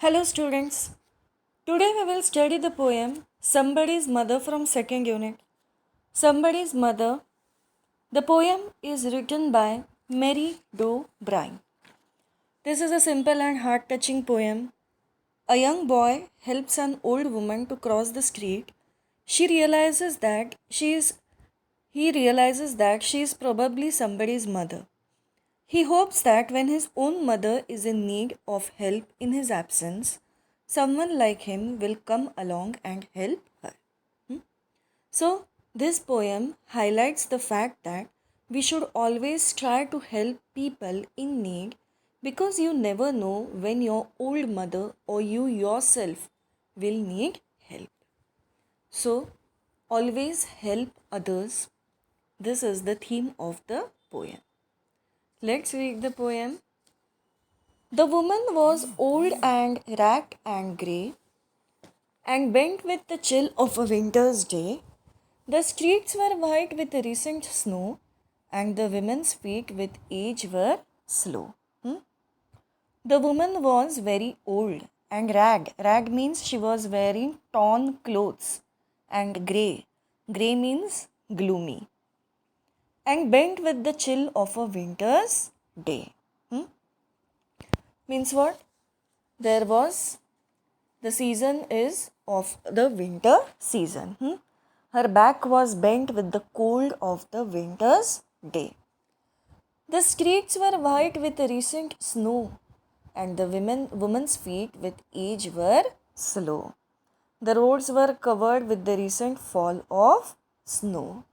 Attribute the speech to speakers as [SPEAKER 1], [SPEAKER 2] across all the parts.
[SPEAKER 1] Hello, students. Today we will study the poem Somebody's Mother from second unit. Somebody's Mother. The poem is written by Mary Doe Bryan. This is a simple and heart touching poem. A young boy helps an old woman to cross the street. She realizes that she is he realizes that she is probably somebody's mother. He hopes that when his own mother is in need of help in his absence, someone like him will come along and help her. So, this poem highlights the fact that we should always try to help people in need because you never know when your old mother or you yourself will need help. So, always help others. This is the theme of the poem. Let's read the poem. The woman was old and ragged and grey, and bent with the chill of a winter's day. The streets were white with the recent snow, and the women's feet with age were slow. The woman was very old and ragged. Ragged means she was wearing torn clothes, and grey. Grey means gloomy, and bent with the chill of a winter's day. Means what? There was The season is of the winter season. Her back was bent with the cold of the winter's day. The streets were white with the recent snow, and the woman's feet with age were slow. The roads were covered with the recent fall of snow,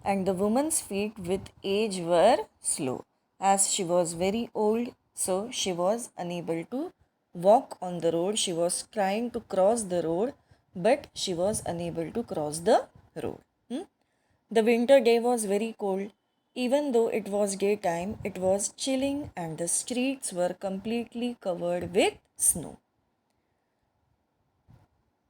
[SPEAKER 1] and the woman's feet with age were slow. As she was very old, so she was unable to walk on the road. She was trying to cross the road, but she was unable to cross the road. The winter day was very cold. Even though it was daytime, it was chilling and the streets were completely covered with snow.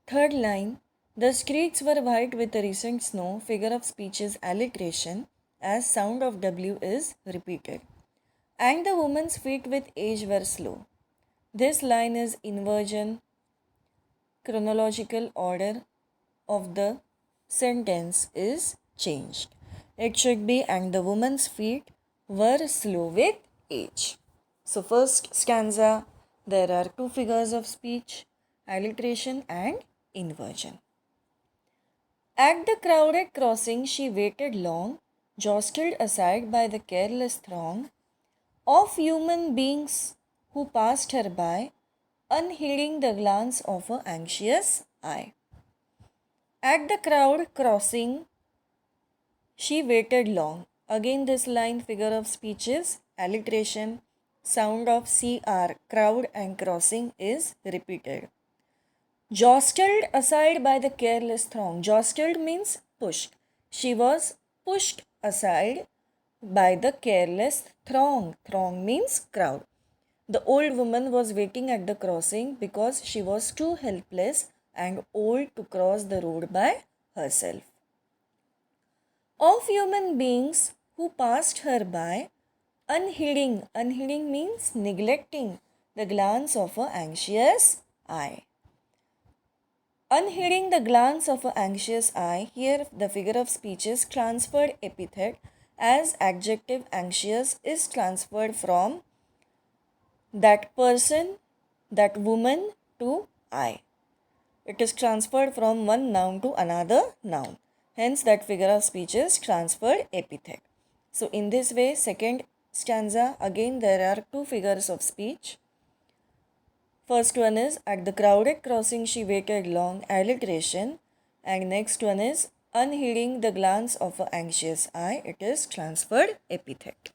[SPEAKER 1] Third line. The streets were white with the recent snow. Figure of speech is alliteration as sound of W is repeated. And the woman's feet with age were slow. This line is inversion. Chronological order of the sentence is changed. It should be and the woman's feet were slow with age. So first stanza, there are two figures of speech, alliteration and inversion. At the crowded crossing she waited long, jostled aside by the careless throng of human beings who passed her by, unheeding the glance of her anxious eye. At the crowd crossing, she waited long. Again, this line, figure of speech is alliteration. Sound of CR, crowd and crossing is repeated. Jostled aside by the careless throng. Jostled means pushed. She was pushed aside by the careless throng. Throng means crowd. The old woman was waiting at the crossing because she was too helpless and old to cross the road by herself. Of human beings who passed her by, unheeding. Unheeding means neglecting the glance of her anxious eye. Unheeding the glance of an anxious eye, here the figure of speech is transferred epithet as adjective anxious is transferred from that person, that woman to I. It is transferred from one noun to another noun. Hence that figure of speech is transferred epithet. So in this way, second stanza, again there are two figures of speech. First one is at the crowded crossing she waited long, alliteration, and next one is unheeding the glance of an anxious eye. It is transferred epithet.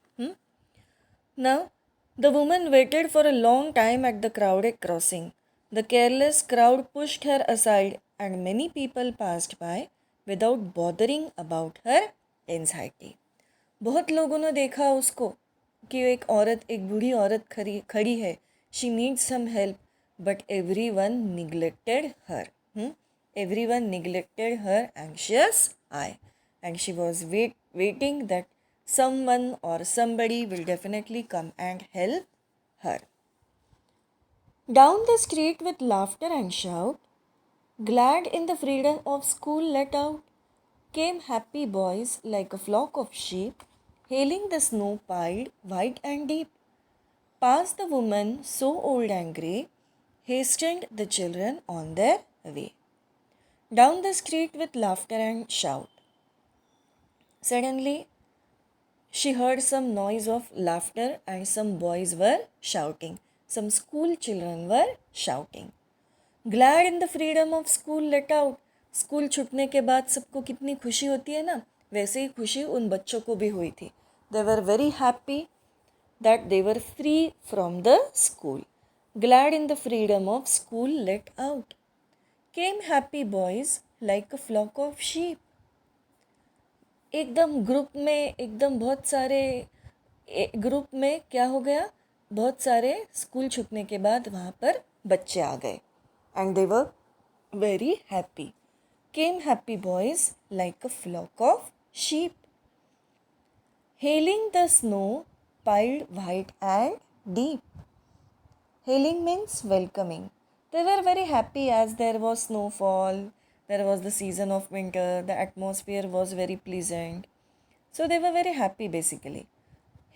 [SPEAKER 1] Now, the woman waited for a long time at the crowded crossing. The careless crowd pushed her aside, and many people passed by without bothering about her anxiety. बहुत लोगों ने देखा उसको कि एक औरत, एक बूढ़ी औरत खड़ी है. She needs some help, but everyone neglected her. Everyone neglected her anxious eye, and she was waiting that someone or somebody will definitely come and help her. Down the street with laughter and shout, glad in the freedom of school let out, came happy boys like a flock of sheep, hailing the snow piled white and deep. Past the woman so old and grey, hastened the children on their way. Down the street with laughter and shout. Suddenly, she heard some noise of laughter and some boys were shouting. Some school children were shouting. Glad in the freedom of school let out. School छूटने के बाद सबको कितनी खुशी होती है ना, वैसे ही खुशी उन बच्चों को भी हुई थी. They were very happy that they were free from the school. Glad in the freedom of school let out. Came happy boys like a flock of sheep. एकदम ग्रुप में, एकदम बहुत सारे ग्रुप में क्या हो गया, बहुत सारे स्कूल छूटने के बाद वहाँ पर बच्चे आ गए. And they were very happy. Came happy boys like a flock of sheep. Hailing the snow piled white and deep. Hailing means welcoming. They were very happy as there was snowfall, there was the season of winter, the atmosphere was very pleasant. So they were very happy basically.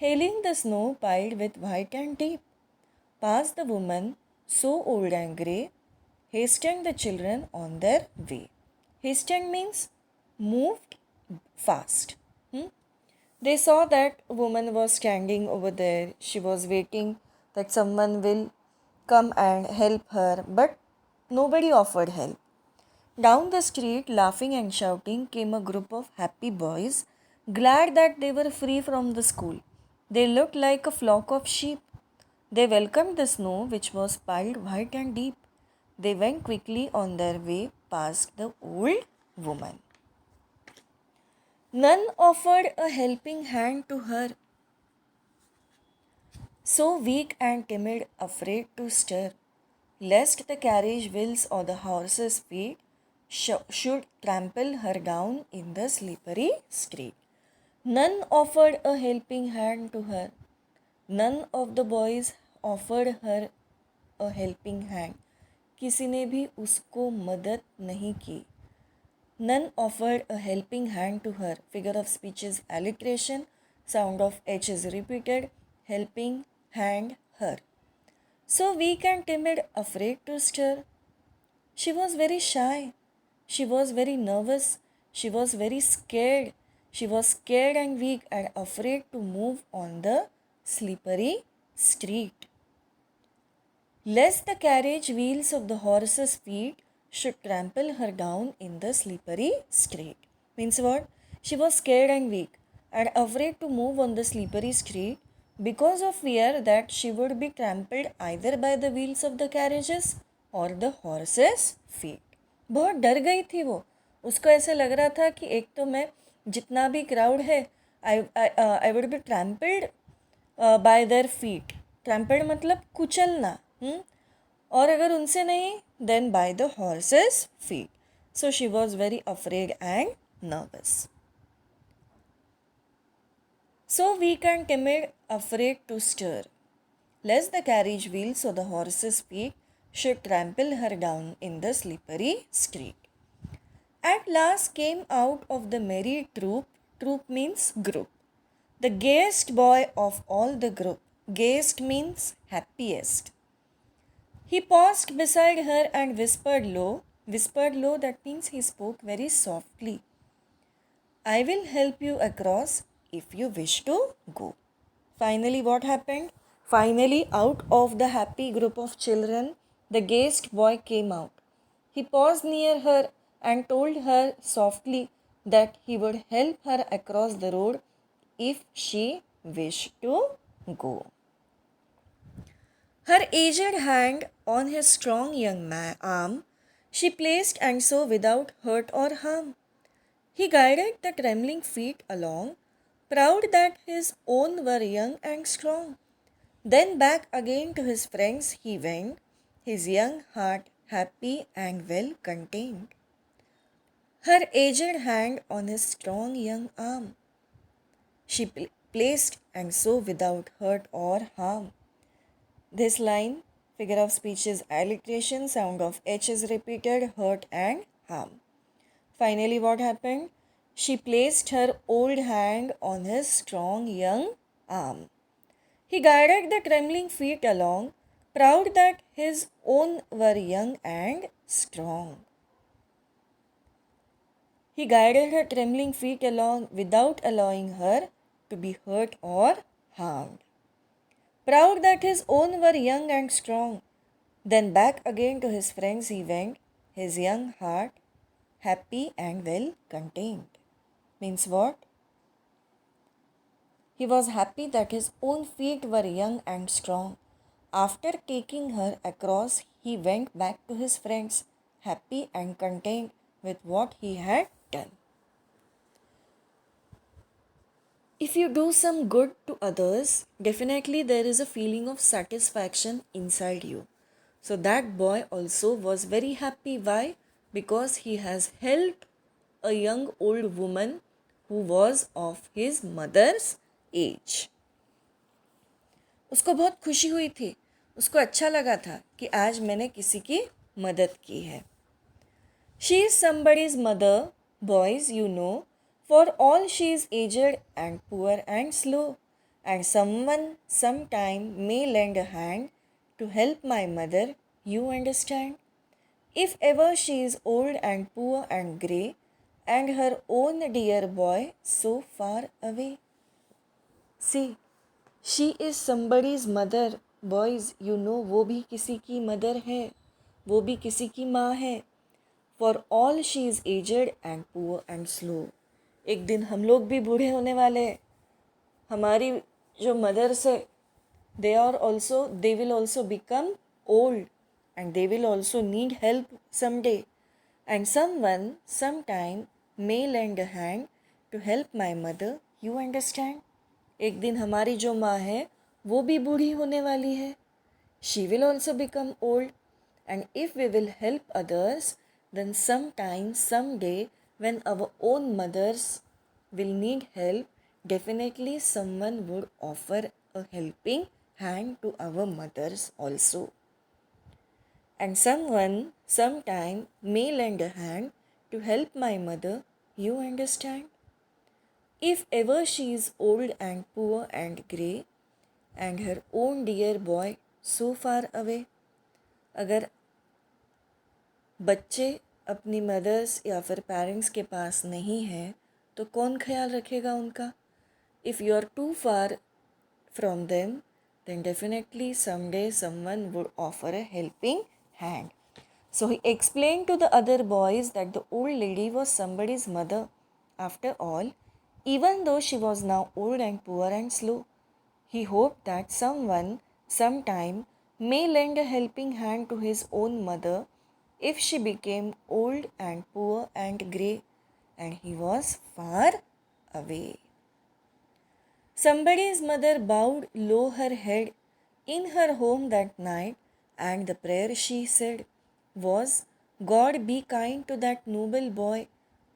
[SPEAKER 1] Hailing the snow piled with white and deep. Past the woman, so old and grey, hastened the children on their way. Hastened means moved fast. They saw that woman was standing over there. She was waiting that someone will come and help her, but nobody offered help. Down the street, laughing and shouting, came a group of happy boys, glad that they were free from the school. They looked like a flock of sheep. They welcomed the snow, which was piled white and deep. They went quickly on their way past the old woman. None offered a helping hand to her. So weak and timid, afraid to stir, lest the carriage wheels or the horse's feet should trample her down in the slippery street. None offered a helping hand to her. None of the boys offered her a helping hand. किसी ने भी उसको मदद नहीं की. None offered a helping hand to her. Figure of speech is alliteration. Sound of H is repeated. Helping hand, her. So weak and timid, afraid to stir. She was very shy. She was very nervous. She was very scared. She was scared and weak and afraid to move on the slippery street, lest the carriage wheels of the horse's feet should trample her down in the slippery street. Means what? She was scared and weak and afraid to move on the slippery street because of fear that she would be trampled either by the wheels of the carriages or the horse's feet. बहुत डर गई थी वो. उसको ऐसे लग रहा था कि एक तो मैं, जितना भी क्राउड है, I would be trampled bye their feet. Trampled मतलब कुचलना. और अगर उनसे नहीं, then by the horse's feet. So she was very afraid and nervous. So weak and timid, afraid to stir, lest the carriage wheels or the horse's feet should trample her down in the slippery street. At last came out of the merry troop. Troop means group. The gayest boy of all the group. Gayest means happiest. He paused beside her and whispered low. Whispered low, that means he spoke very softly. I will help you across if you wish to go. Finally, what happened? Finally, out of the happy group of children, the gayest boy came out. He paused near her and told her softly that he would help her across the road if she wished to go. Her aged hand on his strong young arm she placed, and so without hurt or harm he guided the trembling feet along, proud that his own were young and strong. Then back again to his friends he went, his young heart happy and well contained. Her aged hand on his strong young arm she placed, and so without hurt or harm. This line Figure of speech is alliteration. Sound of H is repeated. Hurt and harm. Finally, what happened? She placed her old hand on his strong young arm. He guided the trembling feet along, proud that his own were young and strong. He guided her trembling feet along without allowing her to be hurt or harmed. Proud that his own were young and strong, then back again to his friends he went, his young heart happy and well contained. Means what? He was happy that his own feet were young and strong. After taking her across, he went back to his friends, happy and content with what he had done. If you do some good to others, definitely there is a feeling of satisfaction inside you. So that boy also was very happy. Why? Because he has helped a young old woman who was of his mother's age. उसको बहुत खुशी हुई थी, उसको अच्छा लगा था कि आज मैंने किसी की मदद की है. She is somebody's mother, boys, you know, for all she is aged and poor and slow, and someone sometime may lend a hand to help my mother, you understand? If ever she is old and poor and grey, and her own dear boy so far away. See, she is somebody's mother, boys, you know, वो भी किसी की mother है, वो भी किसी की माँ है. For all she is aged and poor and slow. एक दिन हम लोग भी बूढ़े होने वाले हैं. हमारी जो मदर्स है, they will also become old and they will also need help someday. And someone sometime may lend a hand to help my mother. You understand? एक दिन हमारी जो माँ है वो भी बूढ़ी होने वाली है. She will also become old. And if we will help others, then sometime, someday, when our own mothers will need help, definitely someone would offer a helping hand to our mothers also. And someone, sometime, may lend a hand to help my mother, you understand? If ever she is old and poor and grey, and her own dear boy so far away, अगर बच्चे अपनी mother's या फिर parents के पास नहीं हैं तो कौन ख्याल रखेगा उनका? If you are too far from them then definitely someday someone would offer a helping hand. So he explained to the other boys that the old lady was somebody's mother. After all, even though she was now old and poor and slow, he hoped that someone, sometime, may lend a helping hand to his own mother if she became old and poor and grey and he was far away. Somebody's mother bowed low her head in her home that night, and the prayer she said was, God be kind to that noble boy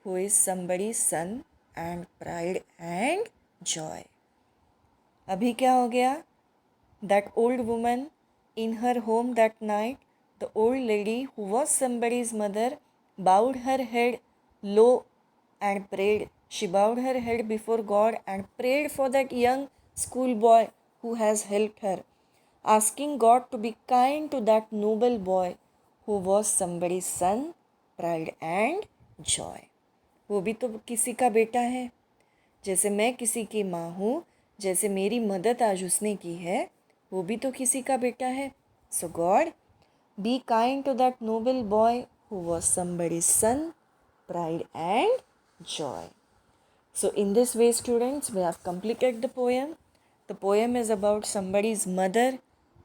[SPEAKER 1] who is somebody's son and pride and joy. अभी क्या हो गया? That old woman in her home that night, the old lady who was somebody's mother, bowed her head low and prayed. She bowed her head before God and prayed for that young schoolboy who has helped her, asking God to be kind to that noble boy who was somebody's son, pride and joy. वो भी तो किसी का बेटा है. जैसे मैं किसी की माँ हूँ, जैसे मेरी मदद आज उसने की है, वो भी तो किसी का बेटा है. So God, be kind to that noble boy who was somebody's son, pride and joy. So in this way, students, we have completed the poem. The poem is about somebody's mother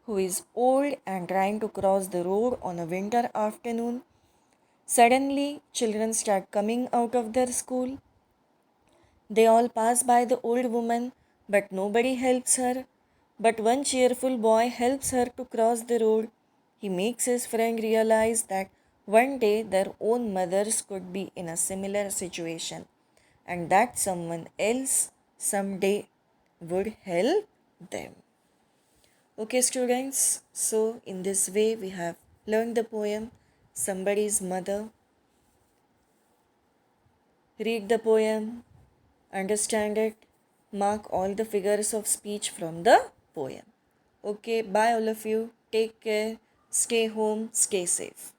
[SPEAKER 1] who is old and trying to cross the road on a winter afternoon. Suddenly, children start coming out of their school. They all pass by the old woman, but nobody helps her. But one cheerful boy helps her to cross the road. He makes his friend realize that one day their own mothers could be in a similar situation, and that someone else someday would help them. Okay, students, so in this way we have learned the poem Somebody's Mother. Read the poem, understand it, mark all the figures of speech from the poem. Okay, bye all of you. Take care, stay home, stay safe.